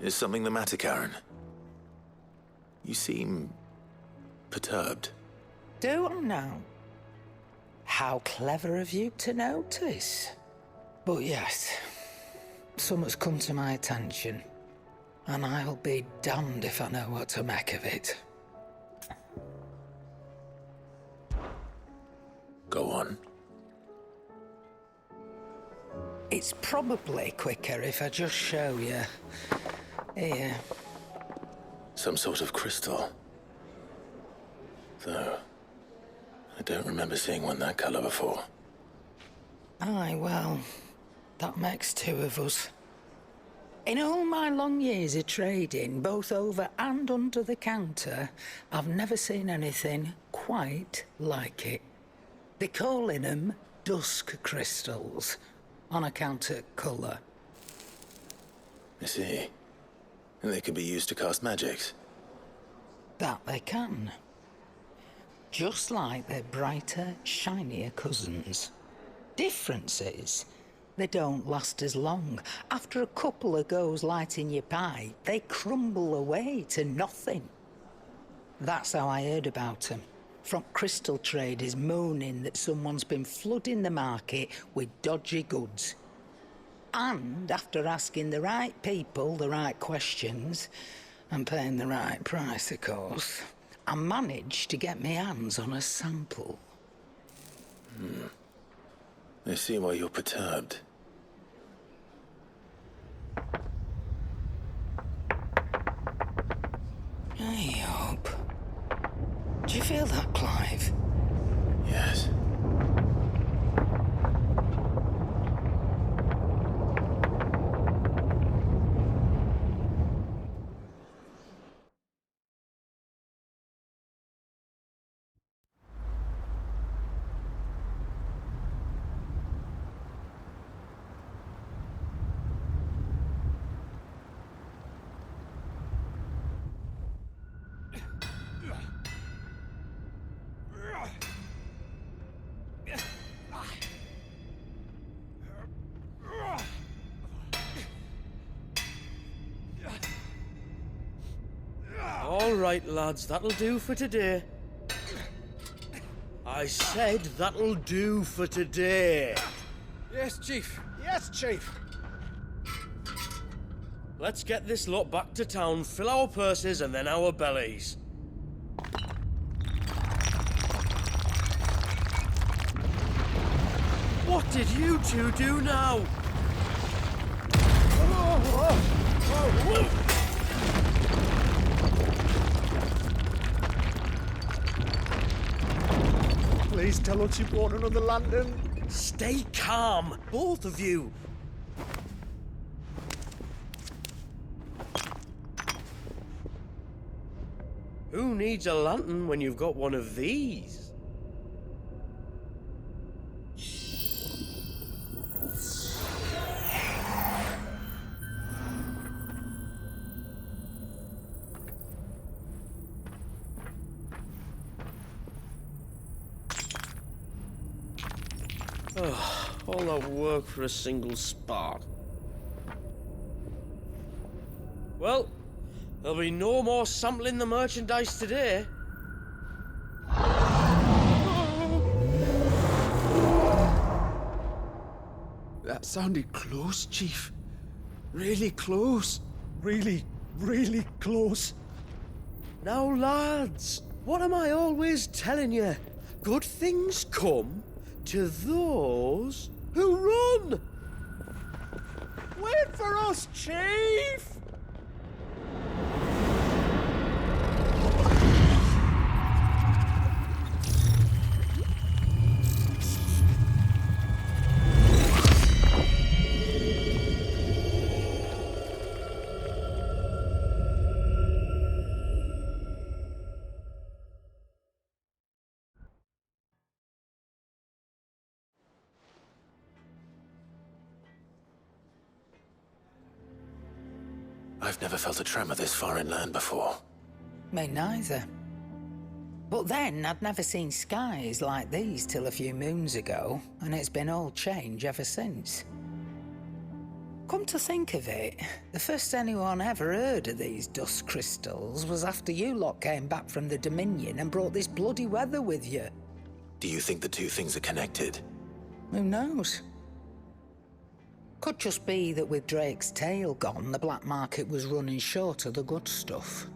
Is something the matter, Karen? You seem perturbed. Do I now? How clever of you to notice. But yes, something's come to my attention, and I'll be damned if I know what to make of it. Go on. It's probably quicker if I just show you. Here. Some sort of crystal. Though, I don't remember seeing one that color before. Aye, well, that makes two of us. In all my long years of trading, both over and under the counter, I've never seen anything quite like it. They're calling them dusk crystals, on account of colour. I see. And they can be used to cast magics. That they can. Just like their brighter, shinier cousins. Difference is, they don't last as long. After a couple of goes lighting your pipe, they crumble away to nothing. That's how I heard about them. From crystal traders moaning that someone's been flooding the market with dodgy goods. And after asking the right people the right questions, and paying the right price, of course, I managed to get my hands on a sample. I see why you're perturbed. I hope. Do you feel that, Clive? Yes. All right, lads, that'll do for today. I said that'll do for today. Yes, Chief. Yes, Chief. Let's get this lot back to town, fill our purses and then our bellies. What did you two do now? Please tell us you brought another lantern. Stay calm, both of you. Who needs a lantern when you've got one of these? All that work for a single spark. Well, there'll be no more sampling the merchandise today. That sounded close, Chief. Really close. Really, really close. Now, lads, what am I always telling you? Good things come to those who run! Wait for us, Chief! I've never felt a tremor this far inland before. Me neither. But then, I'd never seen skies like these till a few moons ago, and it's been all change ever since. Come to think of it, the first anyone ever heard of these dust crystals was after you lot came back from the Dominion and brought this bloody weather with you. Do you think the two things are connected? Who knows? Could just be that with Drake's tail gone, the black market was running short of the good stuff.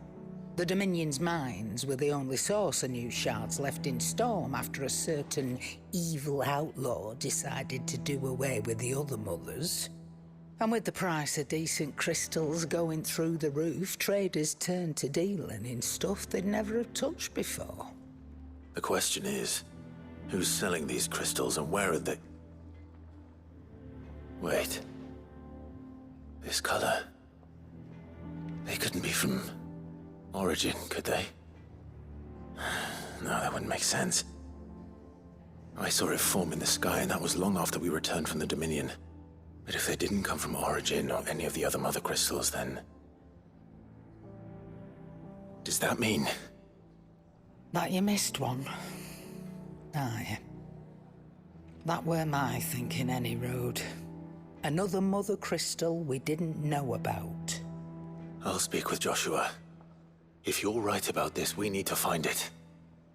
The Dominion's mines were the only source of new shards left in Storm after a certain evil outlaw decided to do away with the other mothers. And with the price of decent crystals going through the roof, traders turned to dealing in stuff they'd never have touched before. The question is, who's selling these crystals and where are they? Wait. This color. They couldn't be from Origin, could they? No, that wouldn't make sense. I saw it form in the sky, and that was long after we returned from the Dominion. But if they didn't come from Origin or any of the other Mother Crystals, then... does that mean... That you missed one. Aye. That were my thinking, any road. Another Mother Crystal we didn't know about. I'll speak with Joshua. If you're right about this, we need to find it.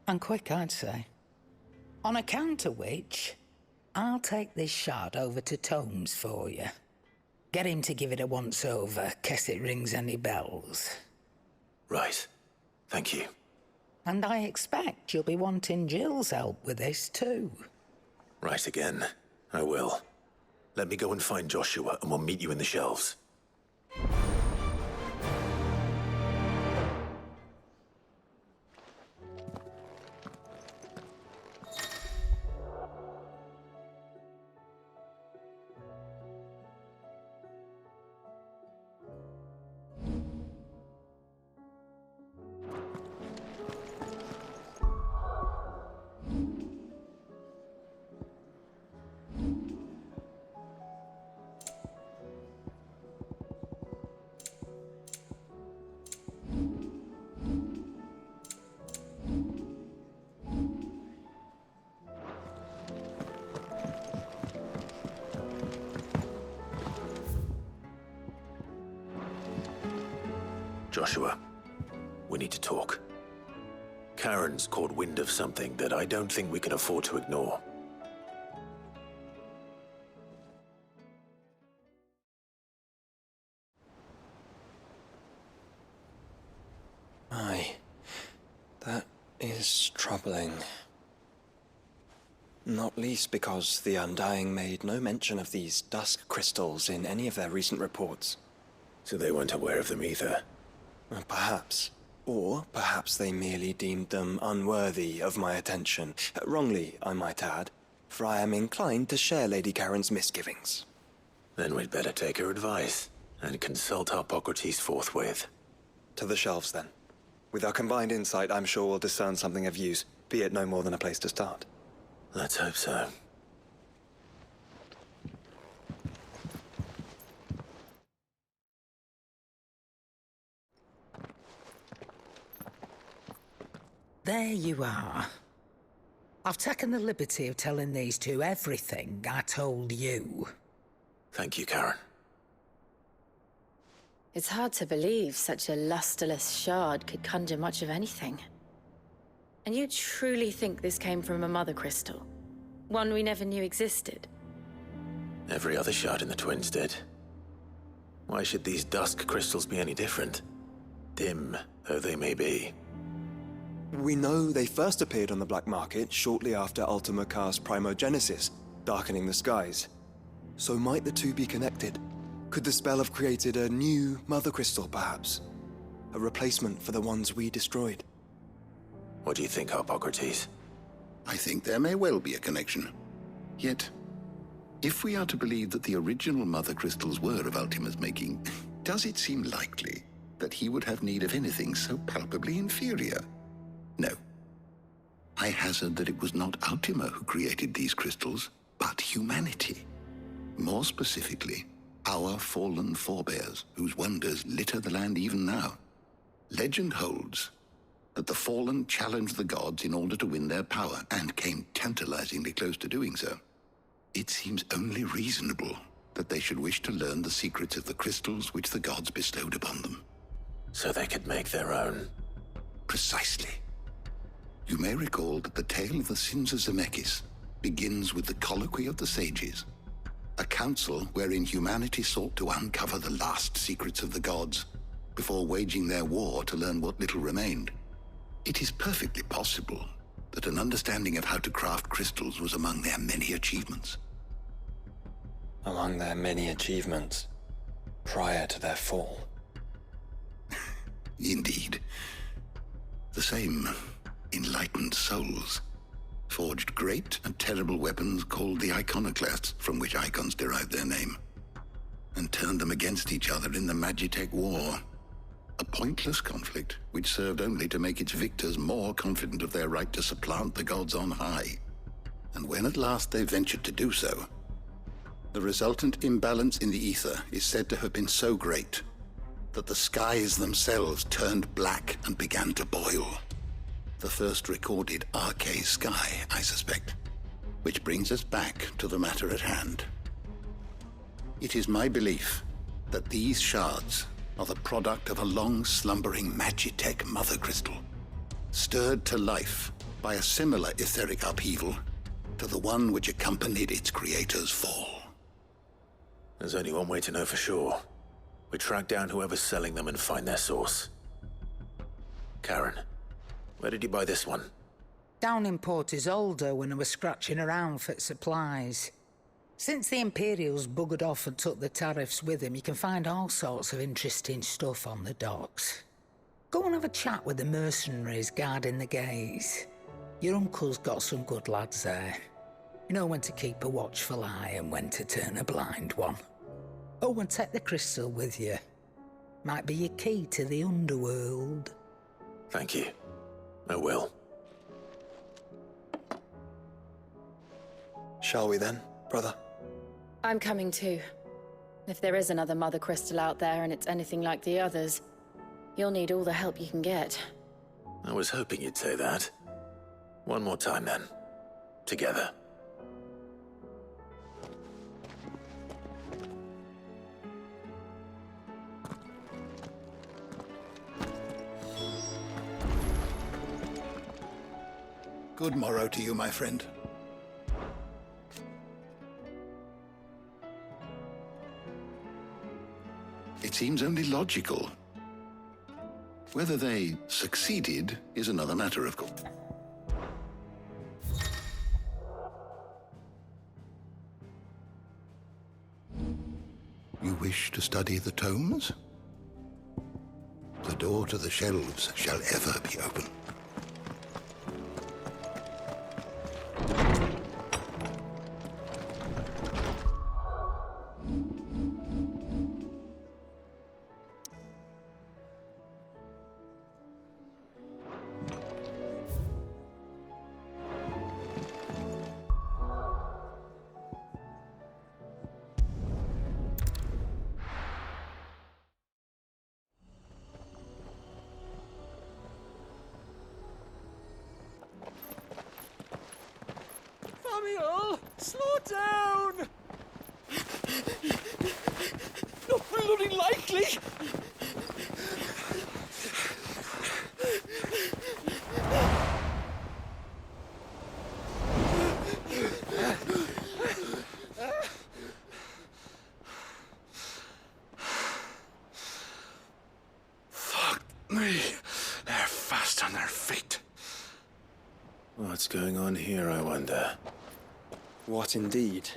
And quick, I'd say. On account of which, I'll take this shard over to Tomes for you. Get him to give it a once-over, case it rings any bells. Right. Thank you. And I expect you'll be wanting Jill's help with this, too. Right again. I will. Let me go and find Joshua, and we'll meet you in the shelves. Joshua, we need to talk. Karen's caught wind of something that I don't think we can afford to ignore. Aye, that is troubling. Not least because the Undying made no mention of these dusk crystals in any of their recent reports. So they weren't aware of them either. Perhaps. Or perhaps they merely deemed them unworthy of my attention. Wrongly, I might add, for I am inclined to share Lady Karen's misgivings. Then we'd better take her advice and consult Hippocrates forthwith. To the shelves, then. With our combined insight, I'm sure we'll discern something of use, be it no more than a place to start. Let's hope so. There you are. I've taken the liberty of telling these two everything I told you. Thank you, Karen. It's hard to believe such a lusterless shard could conjure much of anything. And you truly think this came from a Mother Crystal? One we never knew existed? Every other shard in the Twins did. Why should these dusk crystals be any different? Dim though they may be. We know they first appeared on the black market shortly after Ultima Car's primogenesis, darkening the skies. So might the two be connected? Could the spell have created a new Mother Crystal, perhaps? A replacement for the ones we destroyed? What do you think, Hippocrates? I think there may well be a connection. Yet, if we are to believe that the original Mother Crystals were of Ultima's making, does it seem likely that he would have need of anything so palpably inferior? No. I hazard that it was not Ultima who created these crystals, but humanity. More specifically, our fallen forebears, whose wonders litter the land even now. Legend holds that the fallen challenged the gods in order to win their power, and came tantalizingly close to doing so. It seems only reasonable that they should wish to learn the secrets of the crystals which the gods bestowed upon them. So they could make their own. Precisely. You may recall that the tale of the sins of Zemeckis begins with the colloquy of the sages, a council wherein humanity sought to uncover the last secrets of the gods before waging their war to learn what little remained. It is perfectly possible that an understanding of how to craft crystals was among their many achievements. Among their many achievements prior to their fall. Indeed. The same enlightened souls forged great and terrible weapons called the iconoclasts, from which icons derived their name, and turned them against each other in the Magitech War. A pointless conflict which served only to make its victors more confident of their right to supplant the gods on high. And when at last they ventured to do so, the resultant imbalance in the ether is said to have been so great that the skies themselves turned black and began to boil. The first recorded arcane sky, I suspect. Which brings us back to the matter at hand. It is my belief that these shards are the product of a long-slumbering Magitech MotherCrystal, stirred to life by a similar etheric upheaval to the one which accompanied its creator's fall. There's only one way to know for sure. We track down whoever's selling them and find their source. Karen, where did you buy this one? Down in Port Isolde when I was scratching around for supplies. Since the Imperials buggered off and took the tariffs with them, you can find all sorts of interesting stuff on the docks. Go and have a chat with the mercenaries guarding the gates. Your uncle's got some good lads there. You know when to keep a watchful eye and when to turn a blind one. Oh, and take the crystal with you. Might be your key to the underworld. Thank you. I will. Shall we then, brother? I'm coming too. If there is another MotherCrystal out there and it's anything like the others, you'll need all the help you can get. I was hoping you'd say that. One more time then. Together. Good morrow to you, my friend. It seems only logical. Whether they succeeded is another matter, of course. You wish to study the tomes? The door to the shelves shall ever be open. Samuel, slow down! Not bloody likely! Fuck me. They're fast on their feet. What's going on here, I wonder? What indeed?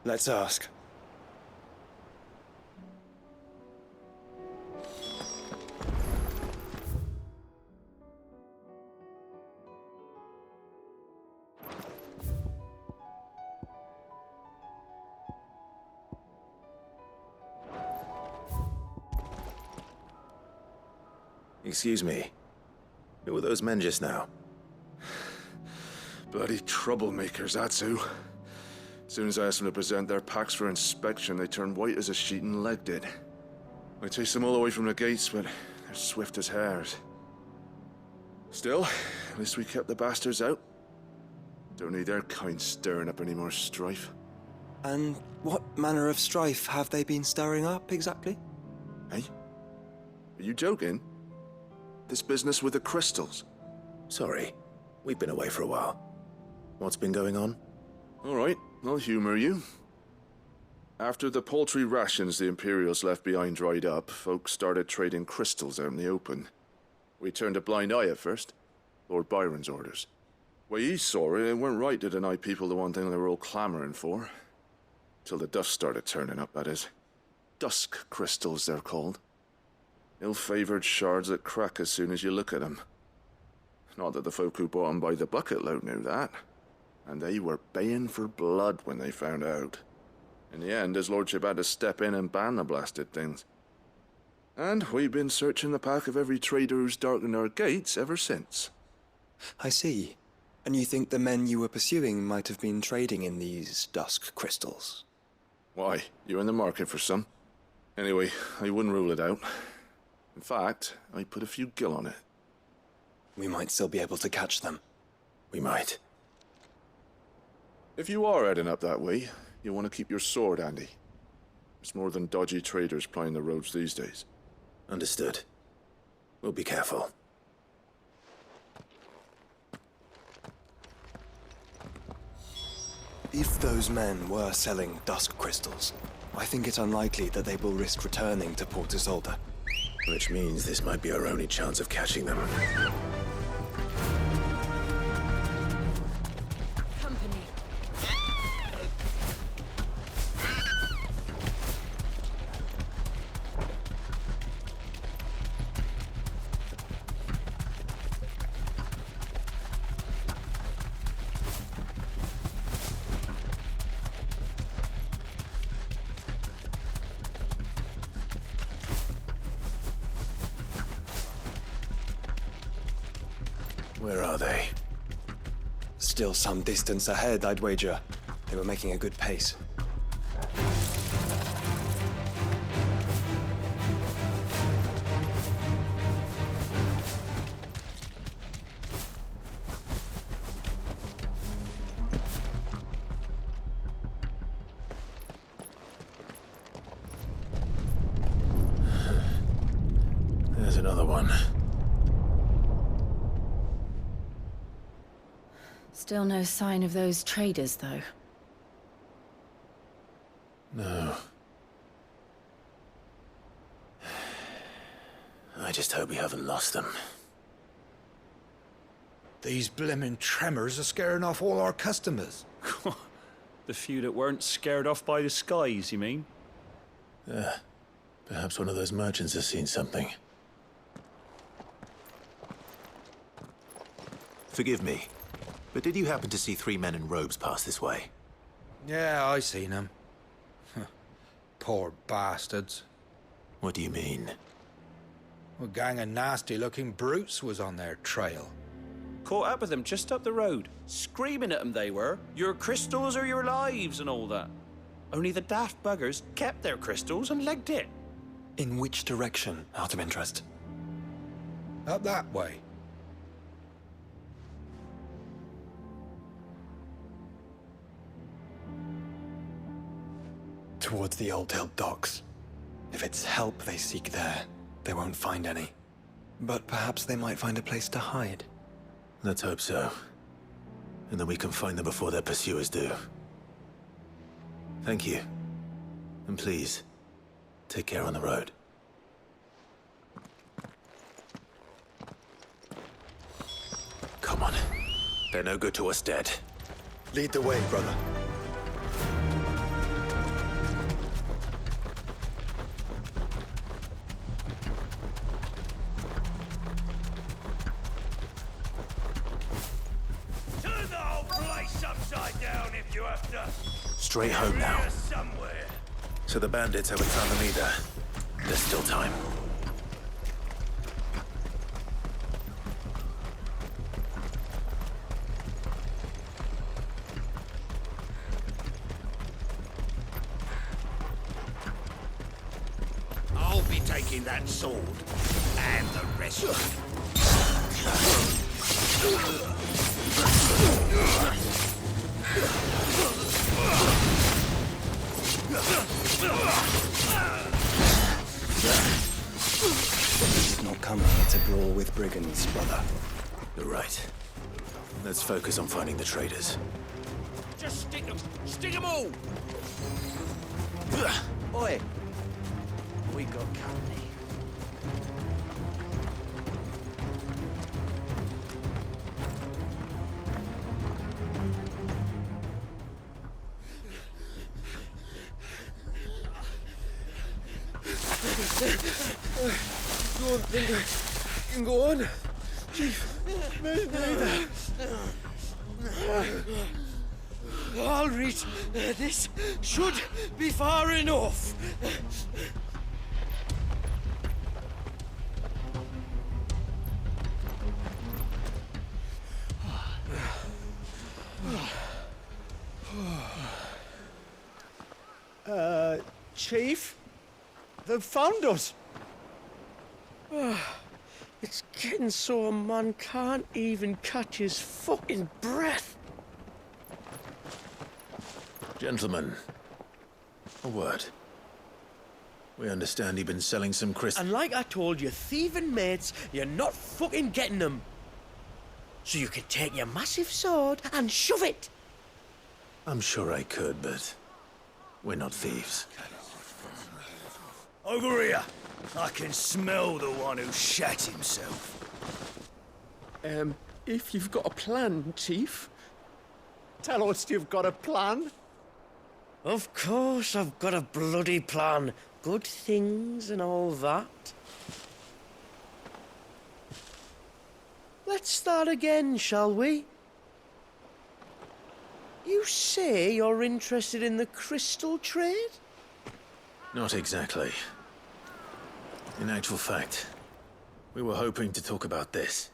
Let's ask. Excuse me. Who were those men just now? Bloody troublemakers, that's who. As soon as I asked them to present their packs for inspection, they turned white as a sheet and legged it. I chased them all away from the gates, but they're swift as hares. Still, at least we kept the bastards out. Don't need their kind stirring up any more strife. And what manner of strife have they been stirring up, exactly? Hey? Are you joking? This business with the crystals? Sorry, we've been away for a while. What's been going on? All right, I'll humor you. After the paltry rations the Imperials left behind dried up, folks started trading crystals out in the open. We turned a blind eye at first. Lord Byron's orders. Way he saw it, it weren't right to deny people the one thing they were all clamoring for. Till the dust started turning up, that is. Dusk crystals, they're called. Ill-favored shards that crack as soon as you look at them. Not that the folk who bought them by the bucket load knew that. And they were baying for blood when they found out. In the end, his lordship had to step in and ban the blasted things. And we've been searching the pack of every trader who's darkened our gates ever since. I see. And you think the men you were pursuing might have been trading in these dusk crystals? Why? You in the market for some? Anyway, I wouldn't rule it out. In fact, I put a few gil on it. We might still be able to catch them. We might. If you are heading up that way, you want to keep your sword handy. There's more than dodgy traders plying the roads these days. Understood. We'll be careful. If those men were selling dusk crystals, I think it unlikely that they will risk returning to Port Isolde. Which means this might be our only chance of catching them. Company. Where are they? Still some distance ahead, I'd wager. They were making a good pace. There's another one. Still no sign of those traders, though. No. I just hope we haven't lost them. These blimmin' tremors are scaring off all our customers. The few that weren't scared off by the skies, you mean? Perhaps one of those merchants has seen something. Forgive me, but did you happen to see 3 men in robes pass this way? Yeah, I seen them. Poor bastards. What do you mean? A gang of nasty-looking brutes was on their trail. Caught up with them just up the road. Screaming at them they were. Your crystals are your lives and all that. Only the daft buggers kept their crystals and legged it. In which direction, out of interest? Up that way. Towards the Old Hill docks. If it's help they seek there, they won't find any. But perhaps they might find a place to hide. Let's hope so. And that we can find them before their pursuers do. Thank you. And please, take care on the road. Come on. They're no good to us dead. Lead the way, brother. Turn the whole place upside down if you have to. Straight home now. Here somewhere. So the bandits haven't found them either. There's still time. I'll be taking that sword and the rest of it. He's not coming here to brawl with brigands, brother. You're right. Let's focus on finding the traitors. Just stick them! Stick them all! Oi! We got company. Don't think I can go on. Chief, neither. I'll reach. This should be far enough. Chief? They've found us. It's getting so a man can't even catch his fucking breath. Gentlemen, a word. We understand you've been selling some crystal. And like I told you, thieving mates, you're not fucking getting them. So you could take your massive sword and shove it. I'm sure I could, but we're not thieves. Over here! I can smell the one who shat himself. If you've got a plan, Chief. Tell us you've got a plan. Of course I've got a bloody plan. Good things and all that. Let's start again, shall we? You say you're interested in the crystal trade? Not exactly. In actual fact, we were hoping to talk about this.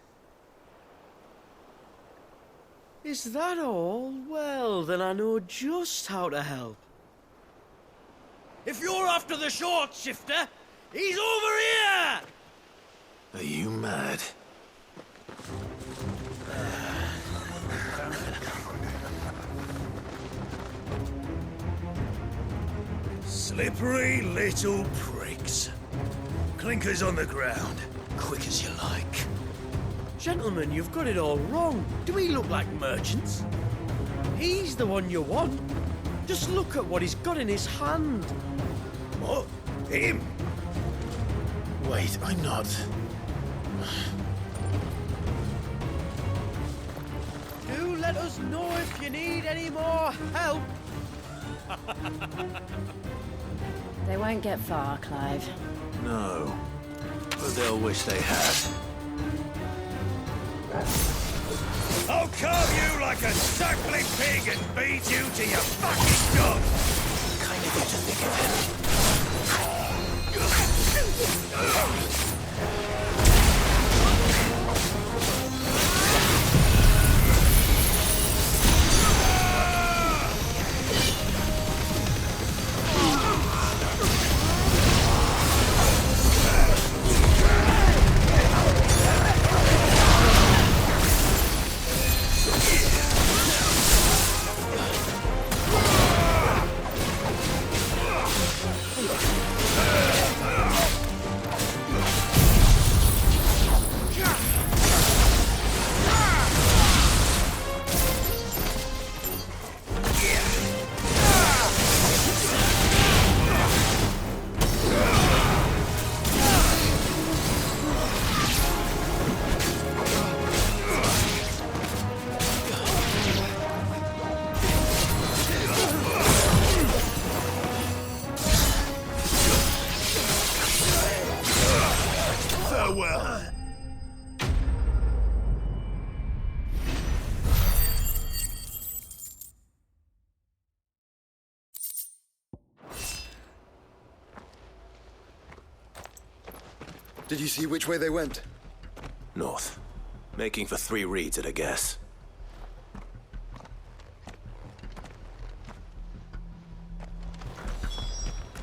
Is that all? Well, then I know just how to help. If you're after the short shifter, he's over here! Are you mad? Slippery little pricks. Clinkers on the ground, quick as you like. Gentlemen, you've got it all wrong. Do we look like merchants? He's the one you want. Just look at what he's got in his hand. What? Him? Wait, I'm not. Do let us know if you need any more help. They won't get far, Clive. No. But they'll wish they had. I'll carve you like a suckling pig and beat you to your fucking dog! Kind of good to think of him. Did you see which way they went? North. Making for 3 reads at a guess.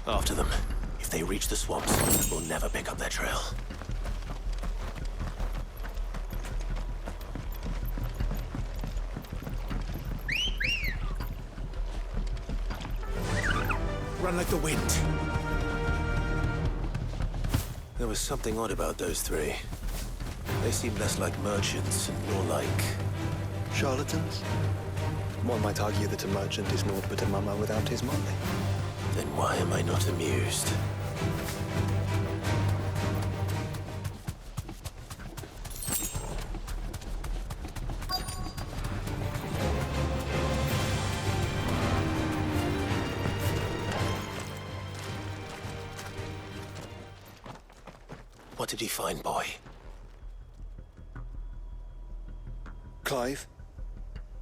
After them. If they reach the swamps, we'll never pick up their trail. run like the wind. There was something odd about those three. They seemed less like merchants and more like... Charlatans? One might argue that a merchant is naught but a mummer without his money. Then why am I not amused? What did you find, boy? Clive,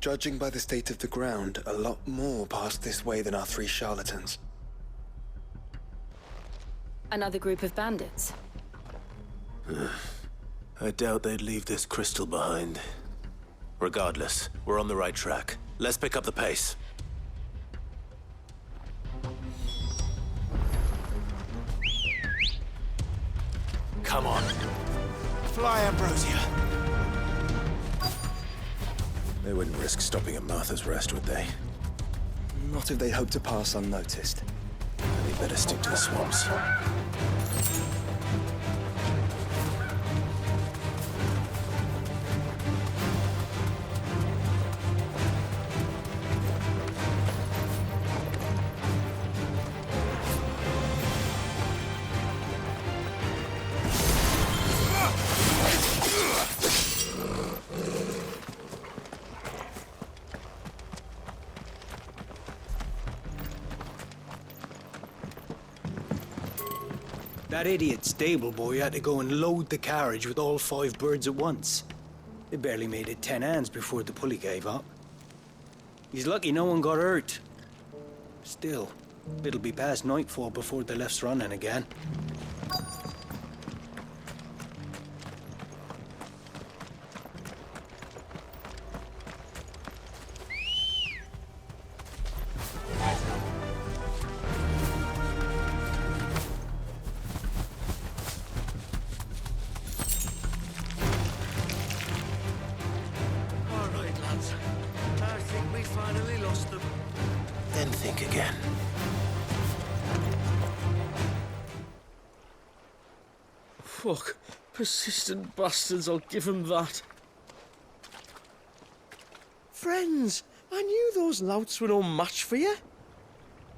judging by the state of the ground, a lot more passed this way than our three charlatans. Another group of bandits. I doubt they'd leave this crystal behind. Regardless, we're on the right track. Let's pick up the pace. Come on. Fly, Ambrosia. They wouldn't risk stopping at Martha's Rest, would they? Not if they hope to pass unnoticed. They better stick to the swamps. That idiot stable boy had to go and load the carriage with all 5 birds at once. They barely made it 10 hands before the pulley gave up. He's lucky no one got hurt. Still, it'll be past nightfall before the left's running again. Then think again. Fuck. Persistent bastards, I'll give them that. Friends, I knew those louts were no match for you.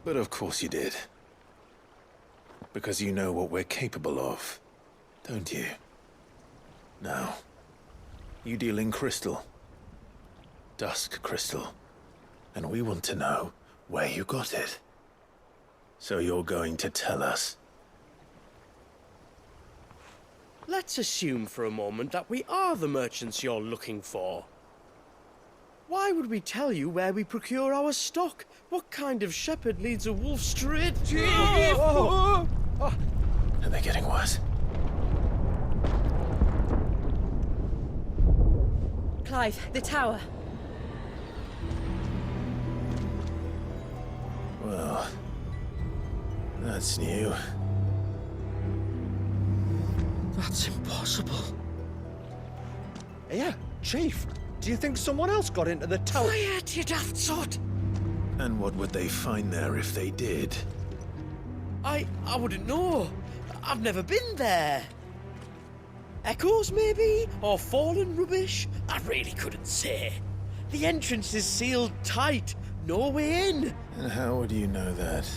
But of course you did. Because you know what we're capable of, don't you? Now, you deal in crystal. Dusk crystal. And we want to know where you got it. So you're going to tell us? Let's assume for a moment that we are the merchants you're looking for. Why would we tell you where we procure our stock? What kind of shepherd leads a wolf straight? Are they getting worse? Clive, the tower. Well, that's new. That's impossible. Yeah, Chief. Do you think someone else got into the tower? Quiet, you daft sot! And what would they find there if they did? I wouldn't know. I've never been there. Echoes, maybe? Or fallen rubbish? I really couldn't say. The entrance is sealed tight. No way in. And how would you know that?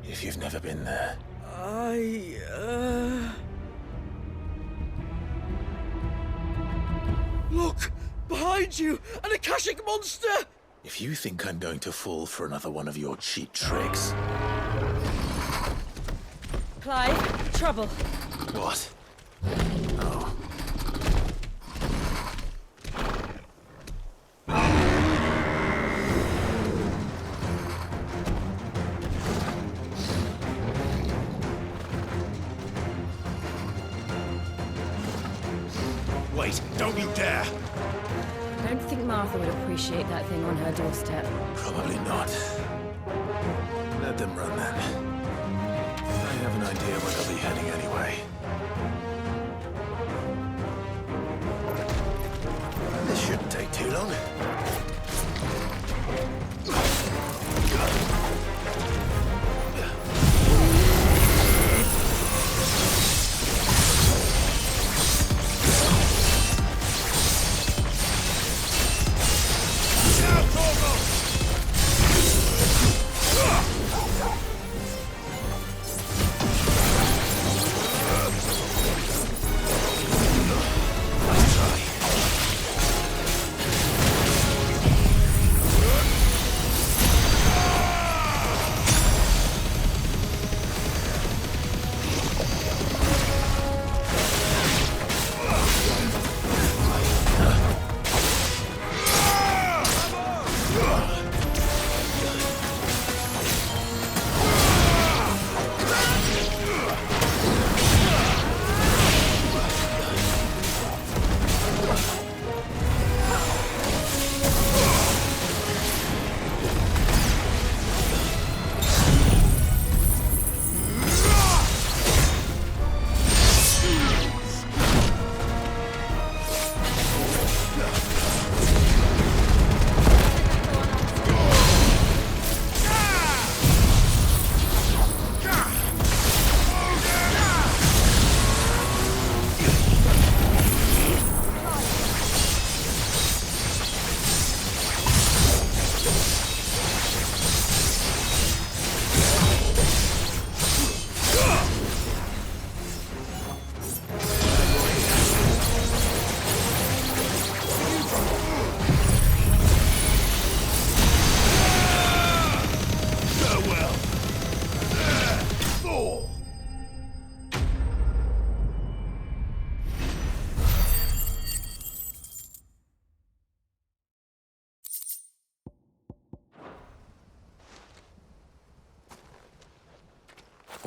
If you've never been there? Look! Behind you! An Akashic monster! If you think I'm going to fall for another one of your cheap tricks... Clive, trouble. What? Oh. Wait, don't you dare! I don't think Martha would appreciate that thing on her doorstep. Probably not. Let them run then. I have an idea where they'll be heading anyway. This shouldn't take too long.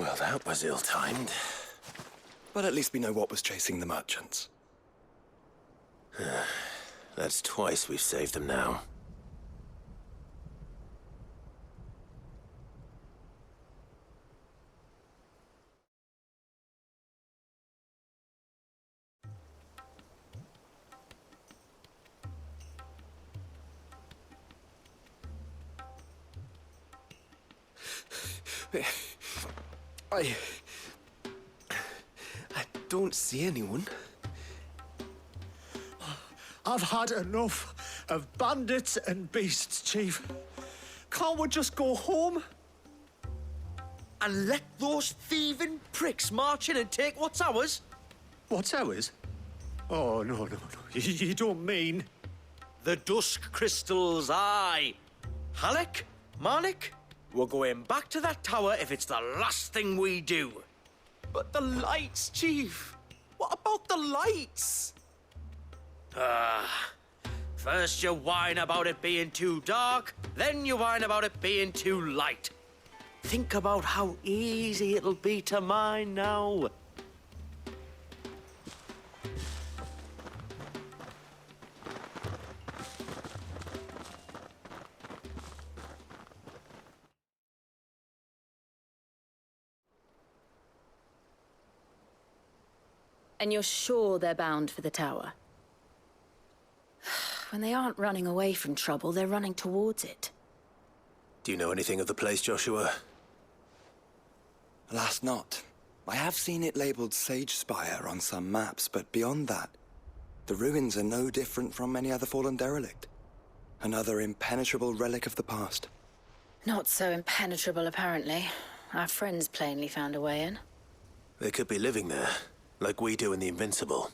Well, that was ill-timed. But at least we know what was chasing the merchants. That's twice we've saved them now. I don't see anyone. I've had enough of bandits and beasts, Chief. Can't we just go home? And let those thieving pricks march in and take what's ours? What's ours? Oh, no. You don't mean... The dusk crystals, aye. Halleck, Marnik, we're going back to that tower if it's the last thing we do. But the lights, Chief. What about the lights? First you whine about it being too dark, then you whine about it being too light. Think about how easy it'll be to mine now. And you're sure they're bound for the tower? When they aren't running away from trouble, they're running towards it. Do you know anything of the place, Joshua? Alas, not. I have seen it labeled Sage Spire on some maps, but beyond that, the ruins are no different from any other fallen derelict. Another impenetrable relic of the past. Not so impenetrable, apparently. Our friends plainly found a way in. They could be living there, like we do in the Invincible.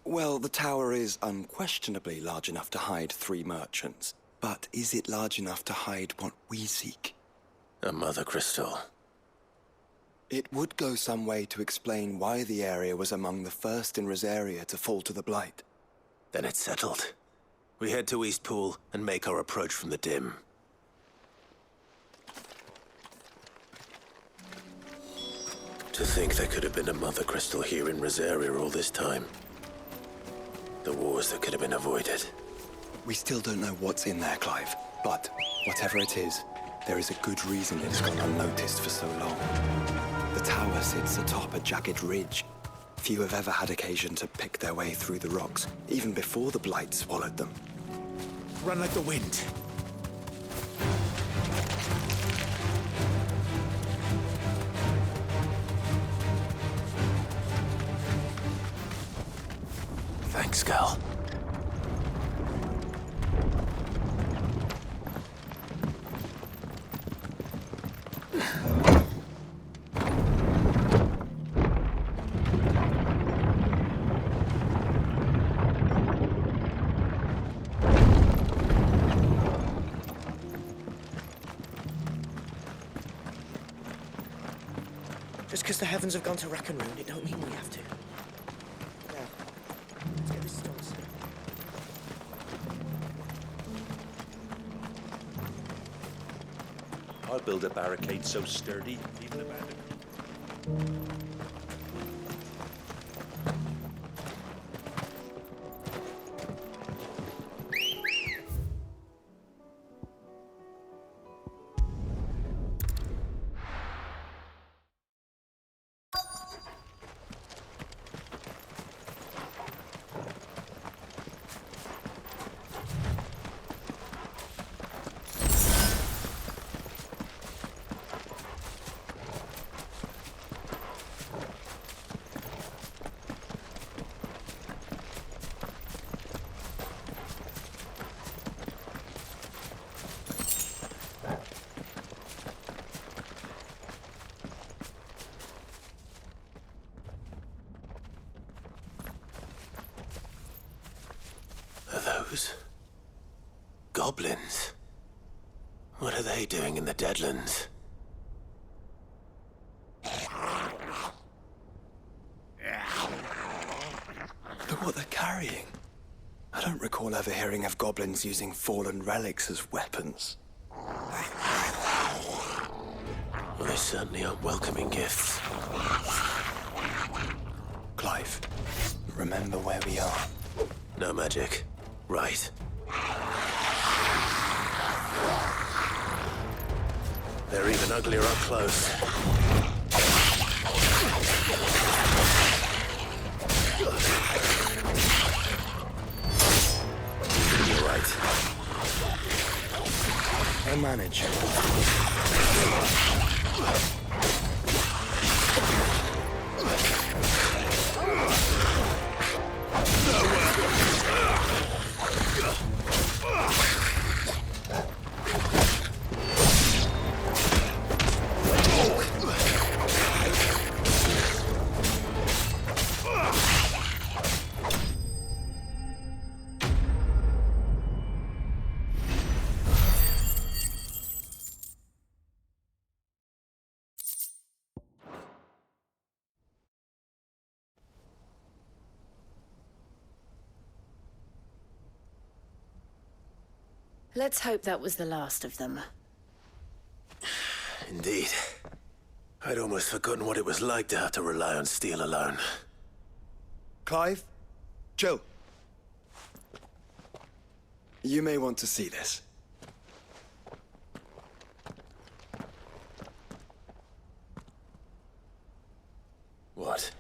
Well, the tower is unquestionably large enough to hide 3 merchants. But is it large enough to hide what we seek? A MotherCrystal. It would go some way to explain why the area was among the first in Rosaria to fall to the Blight. Then it's settled. We head to Eastpool and make our approach from the dim. To think there could have been a MotherCrystal here in Rosaria all this time. The wars that could have been avoided. We still don't know what's in there, Clive. But whatever it is, there is a good reason it's gone unnoticed for so long. The tower sits atop a jagged ridge. Few have ever had occasion to pick their way through the rocks, even before the Blight swallowed them. Run like the wind. Thanks, Gal. Just because the heavens have gone to rack and ruin, it don't mean we have to. Now, let's get this stone set. I'll build a barricade so sturdy, even abandoned. Goblins? What are they doing in the Deadlands? Look what they're carrying. I don't recall ever hearing of goblins using fallen relics as weapons. Well, They certainly aren't welcoming gifts. Clive, remember where we are. No magic. Right. They're even uglier up close. You're right. I manage. Let's hope that was the last of them. Indeed. I'd almost forgotten what it was like to have to rely on steel alone. Clive? Jill. You may want to see this. What?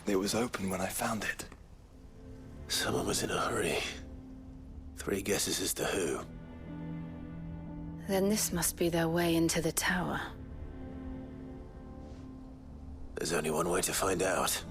It was open when I found it. Someone was in a hurry. 3 guesses as to who. Then this must be their way into the tower. There's only one way to find out.